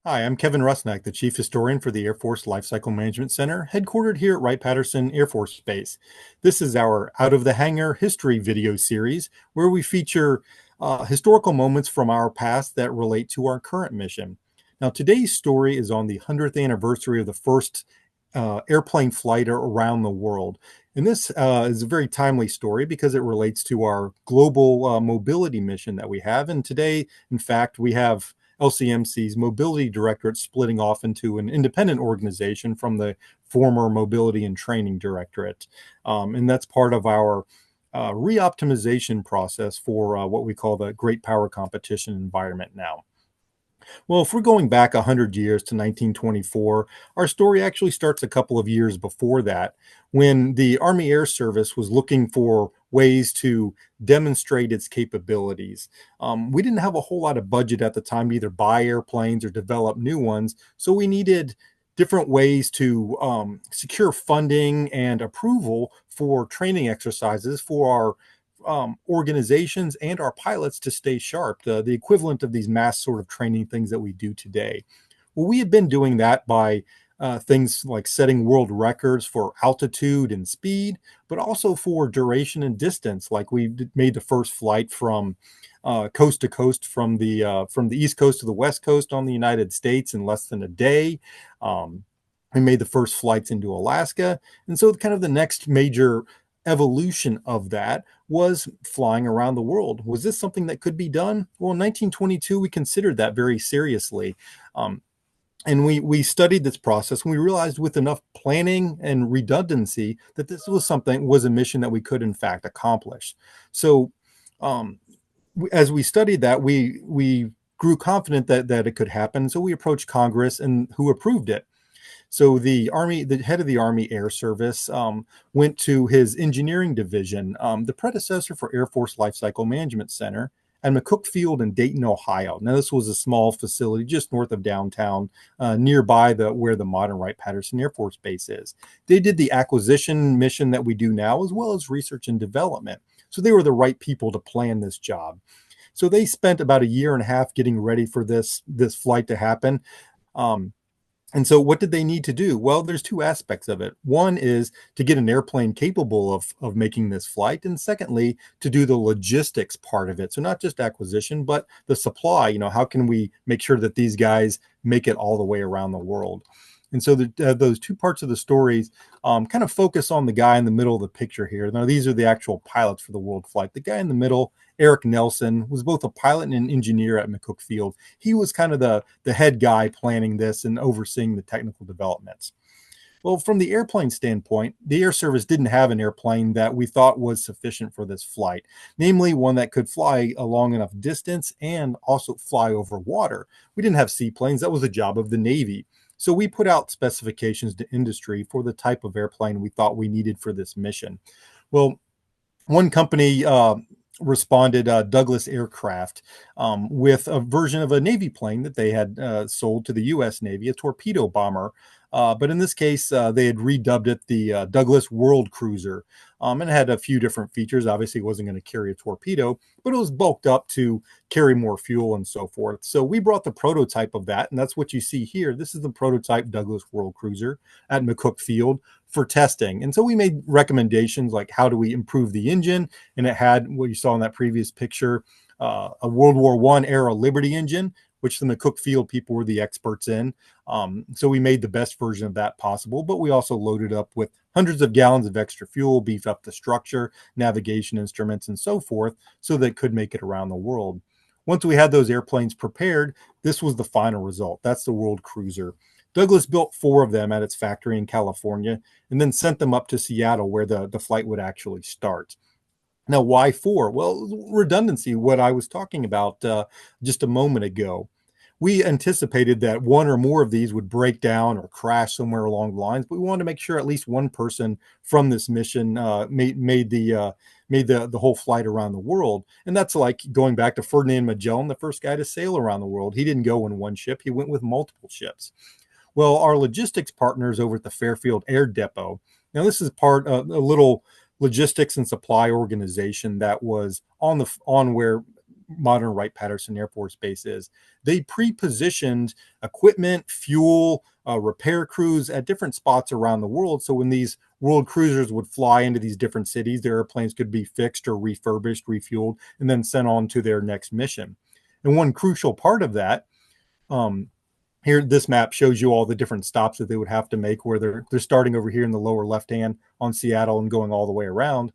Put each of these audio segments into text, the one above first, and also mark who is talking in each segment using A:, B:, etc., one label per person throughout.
A: Hi, I'm Kevin Rusnak, the Chief Historian for the Air Force Lifecycle Management Center, headquartered here at Wright-Patterson Air Force Base. This is our Out of the Hangar history video series where we feature historical moments from our past that relate to our current mission. Now, today's story is on the 100th anniversary of the first airplane flight around the world. And this is a very timely story because it relates to our global mobility mission that we have. And today, in fact, we have LCMC's Mobility Directorate splitting off into an independent organization from the former Mobility and Training Directorate. And that's part of our re-optimization process for what we call the Great Power Competition environment now. Well, if we're going back 100 years to 1924, our story actually starts a couple of years before that, when the Army Air Service was looking for ways to demonstrate its capabilities. We didn't have a whole lot of budget at the time to either buy airplanes or develop new ones, so we needed different ways to secure funding and approval for training exercises for our organizations and our pilots to stay sharp, the equivalent of these mass sort of training things that we do today. Well, we had been doing that by things like setting world records for altitude and speed, but also for duration and distance. Like we made the first flight from coast to coast from the East Coast to the West Coast on the United States in less than a day. We made the first flights into Alaska. And so kind of the next major evolution of that was flying around the world. Was this something that could be done? Well, in 1922, we considered that very seriously. Um, and we studied this process, and we realized with enough planning and redundancy that this was a mission that we could in fact accomplish. So um, as we studied that, we grew confident that it could happen. So we approached Congress, and who approved it. So the head of the Army Air Service went to his engineering division, the predecessor for Air Force Lifecycle Management Center, at McCook Field in Dayton, Ohio. Now, this was a small facility just north of downtown, nearby where the modern Wright-Patterson Air Force Base is. They did the acquisition mission that we do now, as well as research and development. So they were the right people to plan this job. So they spent about a year and a half getting ready for this flight to happen. Um, and so what did they need to do? Well, there's two aspects of it. One is to get an airplane capable of making this flight. And secondly, to do the logistics part of it. So not just acquisition, but the supply. How can we make sure that these guys make it all the way around the world? And so those two parts of the stories kind of focus on the guy in the middle of the picture here. Now, these are the actual pilots for the world flight. The guy in the middle, Eric Nelson, was both a pilot and an engineer at McCook Field. He was kind of the head guy planning this and overseeing the technical developments. Well, from the airplane standpoint, the Air Service didn't have an airplane that we thought was sufficient for this flight, namely one that could fly a long enough distance and also fly over water. We didn't have seaplanes. That was the job of the Navy. So we put out specifications to industry for the type of airplane we thought we needed for this mission. Well, one company responded, Douglas Aircraft, with a version of a Navy plane that they had sold to the U.S. Navy, a torpedo bomber. But in this case, they had redubbed it the Douglas World Cruiser. And it had a few different features. Obviously, it wasn't going to carry a torpedo, but it was bulked up to carry more fuel and so forth. So we brought the prototype of that, and that's what you see here. This is the prototype Douglas World Cruiser at McCook Field for testing. And so we made recommendations like how do we improve the engine, and it had what you saw in that previous picture, a World War I era Liberty engine, which the McCook Field people were the experts in. So we made the best version of that possible, but we also loaded up with hundreds of gallons of extra fuel, beef up the structure, navigation instruments, and so forth, so that it could make it around the world. Once we had those airplanes prepared, this was the final result. That's the World Cruiser. Douglas built 4 of them at its factory in California and then sent them up to Seattle where the flight would actually start. Now, why 4? Well, redundancy, what I was talking about just a moment ago. We anticipated that one or more of these would break down or crash somewhere along the lines, but we wanted to make sure at least one person from this mission made the whole flight around the world. And that's like going back to Ferdinand Magellan, the first guy to sail around the world. He didn't go in one ship, he went with multiple ships. Well, our logistics partners over at the Fairfield Air Depot, now this is part of a little logistics and supply organization that was on where modern Wright-Patterson Air Force Base is. They pre-positioned equipment, fuel, repair crews at different spots around the world. So when these world cruisers would fly into these different cities, their airplanes could be fixed or refurbished, refueled, and then sent on to their next mission. And one crucial part of that, here, this map shows you all the different stops that they would have to make, where they're starting over here in the lower left hand on Seattle and going all the way around.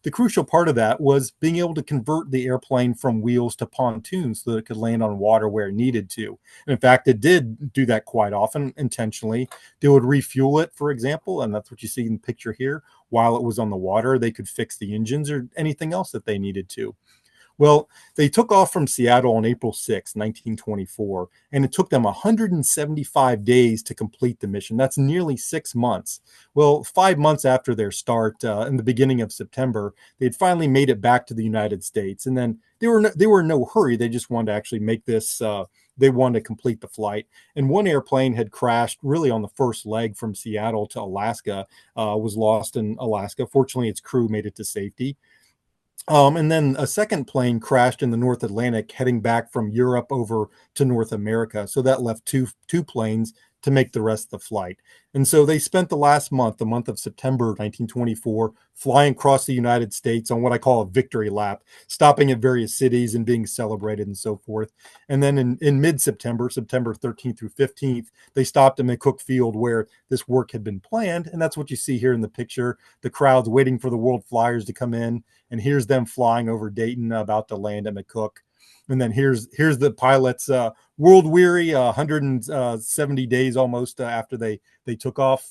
A: The crucial part of that was being able to convert the airplane from wheels to pontoons so that it could land on water where it needed to. And in fact, it did do that quite often intentionally. They would refuel it, for example, and that's what you see in the picture here. While it was on the water, they could fix the engines or anything else that they needed to. Well, they took off from Seattle on April 6, 1924, and it took them 175 days to complete the mission. That's nearly 6 months. Well, 5 months after their start, in the beginning of September, they had finally made it back to the United States. And then they were in no hurry. They just wanted to actually make this, they wanted to complete the flight. And one airplane had crashed really on the first leg from Seattle to Alaska, was lost in Alaska. Fortunately, its crew made it to safety. And then a second plane crashed in the North Atlantic heading back from Europe over to North America. So that left two planes to make the rest of the flight. And so they spent the last month, the month of September 1924, flying across the United States on what I call a victory lap, stopping at various cities and being celebrated and so forth. And then in mid-September, September 13th through 15th, they stopped at McCook Field where this work had been planned. And that's what you see here in the picture, the crowds waiting for the World Flyers to come in. And here's them flying over Dayton, about to land at McCook. And then here's the pilots, world weary, 170 days almost after they took off,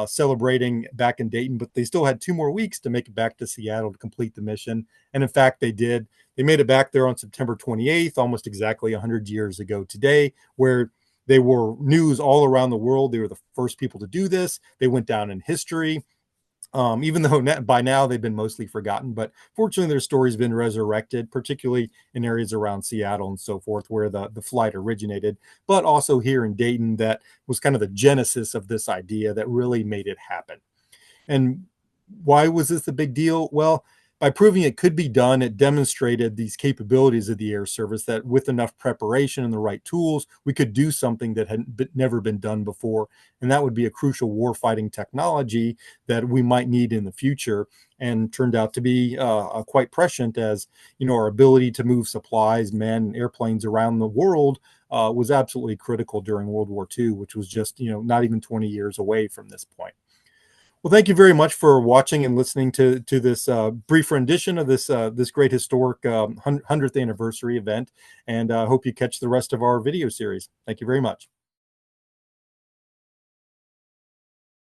A: celebrating back in Dayton, but they still had 2 more weeks to make it back to Seattle to complete the mission. And in fact, they did. They made it back there on September 28th, almost exactly 100 years ago today, where they were news all around the world. They were the first people to do this. They went down in history. Even though by now they've been mostly forgotten, but fortunately their story's been resurrected, particularly in areas around Seattle and so forth, where the flight originated, but also here in Dayton, that was kind of the genesis of this idea that really made it happen. And why was this a big deal? Well, by proving it could be done, it demonstrated these capabilities of the Air Service, that with enough preparation and the right tools, we could do something that had never been done before. And that would be a crucial warfighting technology that we might need in the future, and turned out to be quite prescient, as our ability to move supplies, men, and airplanes around the world was absolutely critical during World War II, which was just not even 20 years away from this point. Well, thank you very much for watching and listening to this brief rendition of this great historic 100th anniversary event, and I hope you catch the rest of our video series. Thank you very much.